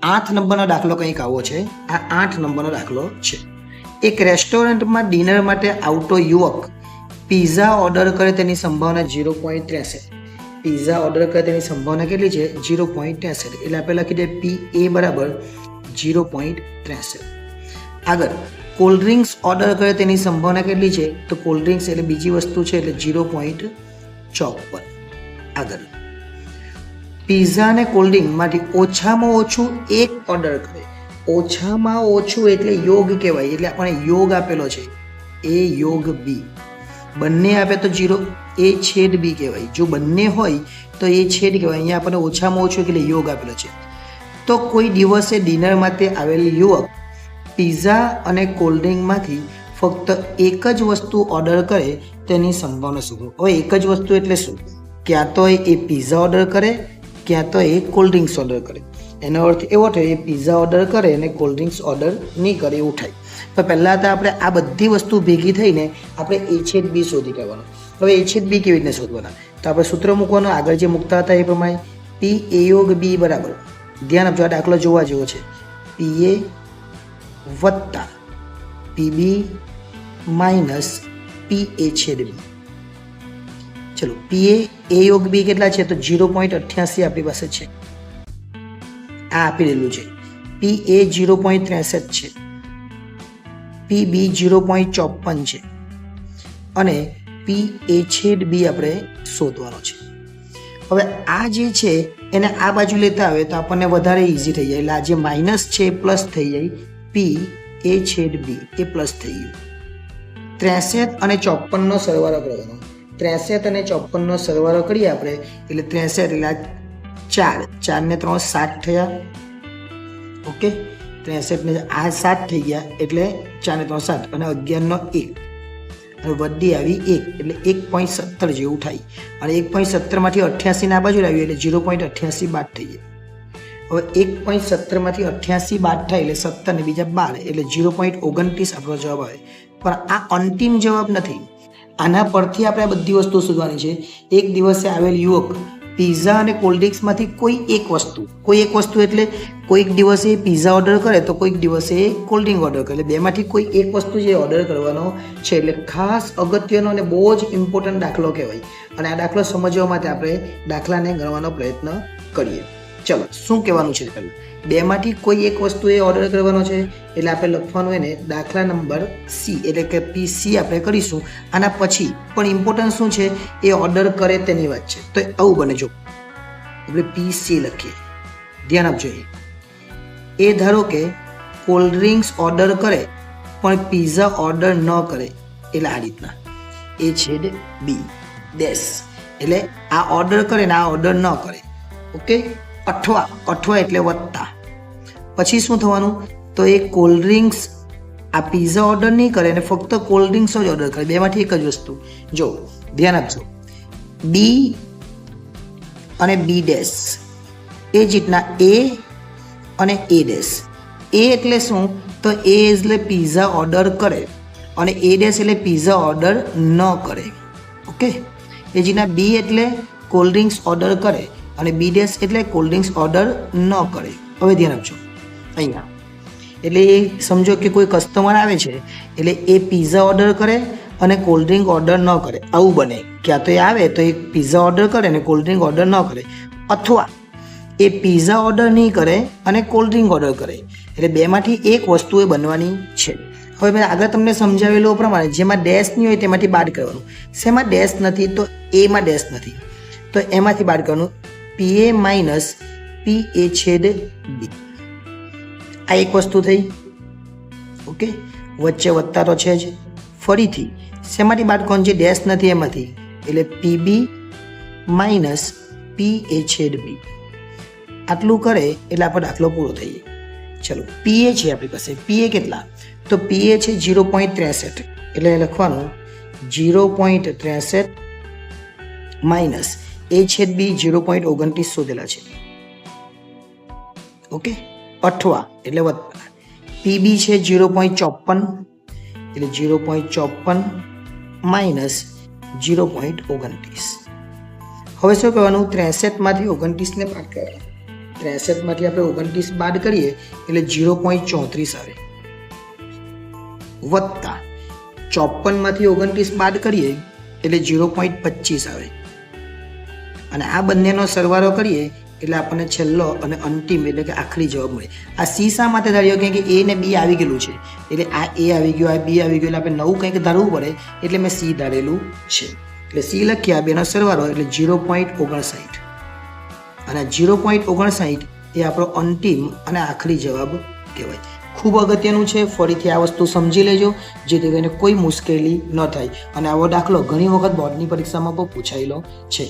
8 નંબરનો દાખલો કંઈક આવો છે. આ 8 નંબરનો દાખલો છે. એક રેસ્ટોરન્ટમાં ડિનર માટે આવતો યુવક પિઝા ઓર્ડર કરે તેની સંભાવના 0.63. પિઝા ઓર્ડર કરે તેની સંભાવના કેટલી છે? 0.63. એટલે આપણે લખી દઈએ પી એ બરાબર 0.63. આગળ કોલ્ડ ડ્રિંક્સ ઓર્ડર કરે તેની સંભાવના કેટલી છે? તો કોલ્ડ ડ્રિંક્સ એટલે બીજી વસ્તુ છે એટલે 0.54. આગળ પિઝા અને કોલ્ડ ડ્રિંકમાંથી ઓછામાં ઓછું એક ઓર્ડર કરે. ઓછામાં ઓછું એટલે યોગ કહેવાય, એટલે આપણે યોગ આપેલો છે એ યોગ બી. બંને આપે તો 0 એ છેદ બી કહેવાય. જો બંને હોય તો એ છેદ કહેવાય. અહીંયા આપણને ઓછામાં ઓછું એટલે યોગ આપેલો છે. તો કોઈ દિવસે ડિનર માટે આવેલ યુવક પિઝા અને કોલ્ડ ડ્રિંકમાંથી ફક્ત એક જ વસ્તુ ઓર્ડર કરે તેની સંભાવના શું? હવે એક જ વસ્તુ એટલે શું? ક્યાં તો એ પિઝા ઓર્ડર કરે, ક્યાં તો એ કોલ્ડ ડ્રિંક્સ ઓર્ડર કરે. એનો અર્થ એવો થાય એ પિઝા ઓર્ડર કરે અને કોલ્ડ ડ્રિંક્સ ઓર્ડર નહીં કરે એવું થાય. તો પહેલાં તો આપણે આ બધી વસ્તુ ભેગી થઈને આપણે એ છેદ બી શોધી કાઢવાનું. હવે એ છેદ બી કેવી રીતે શોધવાના? તો આપણે સૂત્ર મૂકવાનું. આગળ જે મૂકતા હતા એ પ્રમાણે પી એ યોગ બી બરાબર, ધ્યાન આપજો આ દાખલો જોવા જેવો છે, પી એ વત્તા પીબી માઇનસ પી એ છેદ બી. ચલો પી એ યોગ બી કેટલા છે? તો 0.88 આપણી પાસે છે. આ આપી દેલું છે. પી એ 0.63 છે, પી બી 0.54 છે અને પી એ છેદ બી આપણે શોધવાનો છે. હવે આ જે છે એને આ બાજુ લેતા આવે તો આપણને વધારે ઇઝી થઈ જાય. એટલે આ જે માઇનસ છે એ પ્લસ થઈ જાય. પી એ છેદ બી એ પ્લસ થઈ ગયું. 63 અને 54નો સરવાળો કરવાનો. 63 અને 54નો સરવાળો કરીએ આપણે એટલે 63 એટલે 4 ને 3 7 થયા. ઓકે, 63 ને આ 7 થઈ ગયા એટલે 4 ને 3 7 અને 11નો 1 અને વધી આવી 1 એટલે 1.17 જેવું થાય. અને 1.17 માંથી 88 ના બાજુ લાવ્યું એટલે 0.88 બાદ થઈ જાય. હવે 1.17 માંથી 88 બાદ થાય એટલે 17 ને બીજા 12 એટલે 0.29 આપણો જવાબ આવે. પણ આ અંતિમ જવાબ નથી. આના પરથી આપણે આ બધી વસ્તુ શોધવાની છે. એક દિવસે આવેલ યુવક પિઝા અને કોલ્ડ ડ્રિંક્સમાંથી કોઈ એક વસ્તુ એટલે કોઈક દિવસે પિઝા ઓર્ડર કરે તો કોઈક દિવસે કોલ્ડ ડ્રિંક ઓર્ડર કરે. એટલે બેમાંથી કોઈ એક વસ્તુ જે ઓર્ડર કરવાનો છે. એટલે ખાસ અગત્યનો અને બહુ જ ઇમ્પોર્ટન્ટ દાખલો કહેવાય. અને આ દાખલો સમજવા માટે આપણે દાખલાને ગણવાનો પ્રયત્ન કરીએ. ચલો શું કહેવાનું છે? પહેલાં બેમાંથી કોઈ એક વસ્તુ એ ઓર્ડર કરવાનો છે એટલે આપણે લખવાનું એને દાખલા નંબર સી એટલે કે પી સી આપણે કરીશું. આના પછી પણ ઇમ્પોર્ટન્ટ શું છે એ ઓર્ડર કરે તેની વાત છે. તો આવું બને. જો આપણે પી સી લખીએ, ધ્યાન આપજો. એ ધારો કે કોલ્ડ ડ્રિંક્સ ઓર્ડર કરે પણ પિઝા ઓર્ડર ન કરે એટલે આ રીતના એ છેદ બી ડેશ એટલે આ ઓર્ડર કરે ને આ ઓર્ડર ન કરે. ઓકે, અઠવા એટલે વત્તા. પછી શું થવાનું? તો એ કોલ્ડ ડ્રિંક્સ આ પિઝા ઓર્ડર નહીં કરે અને ફક્ત કોલ્ડ ડ્રિંક્સ જ ઓર્ડર કરે. બેમાંથી એક જ વસ્તુ. જો ધ્યાન આપજો, બી અને બી ડેશ એ જ રીતના એ અને એ ડેશ. એ એટલે શું? તો એ એટલે પિઝા ઓર્ડર કરે અને એ ડેશ એટલે પિઝા ઓર્ડર ન કરે. ઓકે, એ જ રીતના બી એટલે કોલ્ડ ડ્રિંક્સ ઓર્ડર કરે અને બી ડેશ એટલે કોલ્ડ ડ્રિંક્સ ઓર્ડર ન કરે. હવે ધ્યાન આપજો અહીંયા. એટલે એ સમજો કે કોઈ કસ્ટમર આવે છે એટલે એ પિઝા ઓર્ડર કરે અને કોલ્ડ ડ્રિંક ઓર્ડર ન કરે. આવું બને. ક્યાં તો એ આવે તો એ પિઝા ઓર્ડર કરે અને કોલ્ડ ડ્રિંક ઓર્ડર ન કરે, અથવા એ પિઝા ઓર્ડર નહીં કરે અને કોલ્ડ ડ્રિંક ઓર્ડર કરે. એટલે બેમાંથી એક વસ્તુ એ બનવાની છે. હવે મેં આગળ તમને સમજાવેલું પ્રમાણે જેમાં ડેશ નહીં હોય તેમાંથી બાદ કરવાનું. શેમાં ડેશ નથી? તો એમાં ડેશ નથી તો એમાંથી બાદ કરવાનું. પી એ માઇનસ પી એ છેદ બી. આ એક વસ્તુ થઈ. ઓકે, વચ્ચે વત્તા તો છે જ. ફરીથી શેમાંથી બાદ કરવાનું? જે ડેશ નથી એમાંથી. એટલે પી બી માઇનસ પી એ છેદ બી. આટલું કરે એટલે આપણો દાખલો પૂરો થઈ જાય. ચલો પી એ છે આપણી પાસે. પી એ કેટલા? તો પી એ છે 0.63 એટલે લખવાનું 0.63 માઇનસ એ છેદ બી 0.29 શોધેલા છે. ઓકે, અઠવા એટલે વત્તા. પીબી છે 0.54 એટલે 0.54 માઇનસ 0.29. હવે શું કરવાનું? 63 માંથી 29 ને બાદ કરવાનું. 63માંથી આપણે 29 બાદ કરીએ એટલે 0.34 આવે, વત્તા 54માંથી 29 બાદ કરીએ એટલે 0.25 આવે, અને આ બંનેનો સરવાળો કરીએ એટલે આપણને છેલ્લો અને અંતિમ એટલે કે આખરી જવાબ મળે. આ સી શા માટે ધાર્યો કે એ ને બી આવી ગયેલું છે, એટલે આ એ આવી ગયું, આ બી આવી ગયું, એટલે આપણે નવું કંઈક ધારવું પડે, એટલે મેં સી ધારેલું છે. એટલે સી લખ્યા, બેનો સરવાળો એટલે 0.59, અને 0.59 એ આપણો અંતિમ અને આખરી જવાબ કહેવાય. ખૂબ અગત્યનું છે, ફરીથી આ વસ્તુ સમજી લેજો જેથી કરીને કોઈ મુશ્કેલી ન થાય. અને આવો દાખલો ઘણી વખત બોર્ડની પરીક્ષામાં પણ પૂછાયેલો છે.